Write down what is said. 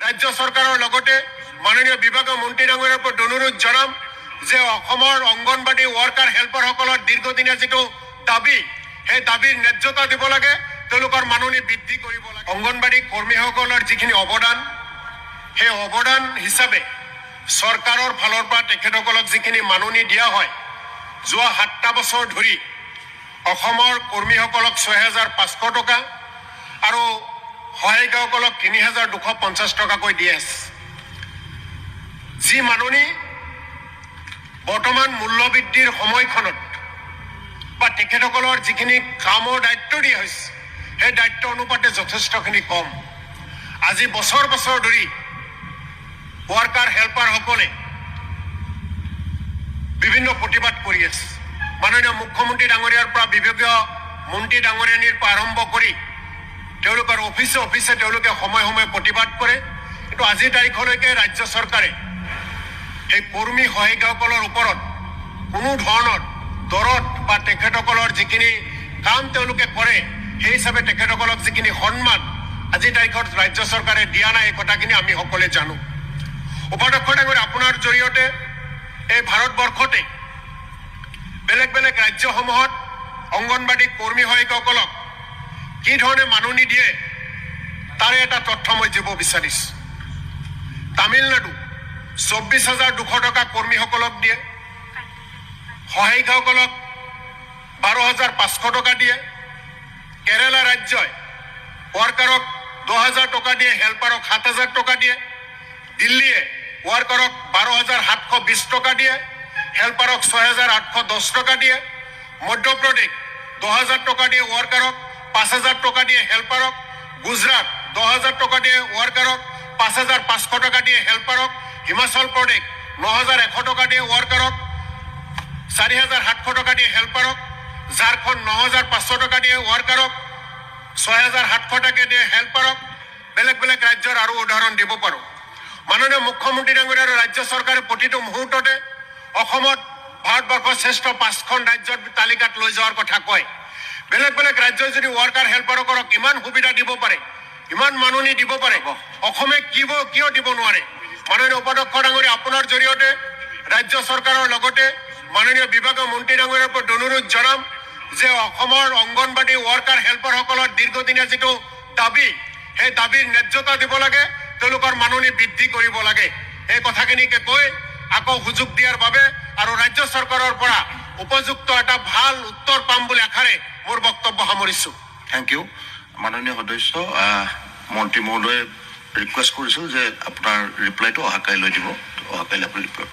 ৰাজ্য চৰকাৰৰ লগতে মাননীয় বিভাগীয় মন্ত্ৰী ডাঙৰীয়াৰ ওপৰত অনুৰোধ জনাম যে অসমৰ অংগনবাড়ী ৱৰ্কাৰ হেল্পাৰসকলৰ দীৰ্ঘদিনীয়া যিটো দাবী সেই দাবীৰ ন্যায্যতা দিব লাগে, তেওঁলোকৰ মাননি বৃদ্ধি কৰিব লাগে। অংগনবাড়ী কৰ্মীসকলৰ যিখিনি অৱদান সেই অৱদান হিচাপে চৰকাৰৰ ফালৰ পৰা তেখেতসকলক যিখিনি মাননি দিয়া হয়, যোৱা 7টা বছৰ ধৰি অসমৰ কৰ্মীসকলক 6,500 টকা আৰু সহায়িকাসকলক 3,250 টকাকৈ দিয়ে আছে। যি মাননি বৰ্তমান মূল্যবৃদ্ধিৰ সময়খনত বা তেখেতসকলৰ যিখিনি কামৰ দায়িত্ব দিয়া হৈছে সেই দায়িত্ব অনুপাতে যথেষ্টখিনি কম। আজি বছৰ বছৰ ধৰি ৱৰ্কাৰ হেল্পাৰসকলে বিভিন্ন প্ৰতিবাদ কৰি আছে। মাননীয় মুখ্যমন্ত্ৰী ডাঙৰীয়াৰ পৰা বিভাগীয় মন্ত্ৰী ডাঙৰীয়ানীৰ পৰা আৰম্ভ কৰি তেওঁলোকৰ অফিচে তেওঁলোকে সময়ে সময়ে প্ৰতিবাদ কৰে, কিন্তু আজিৰ তাৰিখলৈকে ৰাজ্য চৰকাৰে এই কৰ্মী সহায়িকাসকলৰ ওপৰত কোনো ধৰণৰ দৰদ বা তেখেতসকলৰ যিখিনি কাম তেওঁলোকে কৰে সেই হিচাপে তেখেতসকলক যিখিনি সন্মান আজিৰ তাৰিখত ৰাজ্য চৰকাৰে দিয়া নাই, এই কথাখিনি আমি সকলোৱে জানো। উপাধ্যক্ষ ডাঙৰীয়া, আপোনাৰ জৰিয়তে এই ভাৰতবৰ্ষতে বেলেগ বেলেগ ৰাজ্যসমূহত অংগনবাড়ী কৰ্মী সহায়িকাসকলক কি ধৰণে মাননি দিয়ে তাৰে এটা তথ্য মই দিব বিচাৰিছোঁ। তামিলনাডু 24,200 টকা কৰ্মীসকলক দিয়ে, সহায়িকাসকলক 12,500 টকা দিয়ে। কেৰালা ৰাজ্যই ৱৰ্কাৰক 10,000 টকা দিয়ে, হেল্পাৰক 7,000 টকা দিয়ে। দিল্লীয়ে ৱৰ্কাৰক 12,720 টকা দিয়ে, হেল্পাৰক 6,810 টকা দিয়ে। মধ্যপ্ৰদেশ 10,000 টকা দিয়ে ৱৰ্কাৰক, 5,000 টকা দিয়ে হেল্পাৰক। গুজৰাট 10,000 টকা দিয়ে ৱৰ্কাৰক, 5,500 টকা দিয়ে হেল্পাৰক। হিমাচল প্ৰদেশ 9,100 টকা দিয়ে ৱৰ্কাৰক, 4,700 টকা দিয়ে হেল্পাৰক। ঝাৰখণ্ড 9,500 টকা দিয়ে ৱৰ্কাৰক, 6,700 টকা দিয়ে হেল্পাৰক। বেলেগ বেলেগ ৰাজ্যৰ আৰু উদাহৰণ দিব পাৰোঁ। মাননীয় মুখ্যমন্ত্ৰী ডাঙৰীয়া আৰু ৰাজ্য চৰকাৰে প্ৰতিটো মুহূৰ্ততে অসমত ভাৰতবৰ্ষৰ শ্ৰেষ্ঠ 5খন ৰাজ্যৰ তালিকাত লৈ যোৱাৰ কথা কয়। বেলেগ বেলেগ ৰাজ্যই যদি ৱৰ্কাৰ হেল্পাৰসকলক ইমান সুবিধা দিব পাৰে, ইমান মাননি দিব পাৰে, অসমে কিয় দিব নোৱাৰে? মাননীয় উপাধ্যক্ষ ডাঙৰীয়া, আপোনাৰ জৰিয়তে ৰাজ্য চৰকাৰৰ লগতে মাননীয় বিভাগীয় মন্ত্ৰী ডাঙৰীয়াৰ ওপৰত অনুৰোধ জনাম যে অসমৰ অংগনবাড়ী ৱৰ্কাৰ হেল্পাৰসকলৰ দীৰ্ঘদিনীয়া যিটো দাবী সেই দাবীৰ ন্যায্যতা দিব লাগে, তেওঁলোকৰ মাননি বৃদ্ধি কৰিব লাগে। এই কথাখিনিকে কৈ আকৌ সুযোগ দিয়াৰ বাবে আৰু ৰাজ্য চৰকাৰৰ পৰা উপযুক্ত এটা ভাল উত্তৰ পাম বুলি আশাৰে মোৰ বক্তব্য সামৰিছোঁ। Thank you. মাননীয় সদস্য মন্ত্ৰী মহোদয়ে ৰিকুৱেষ্ট কৰিছিল যে আপোনাৰ ৰিপ্লাইটো অহাকাইলৈ দিব, অহাকাইলৈ আপুনি ৰিপ্লাই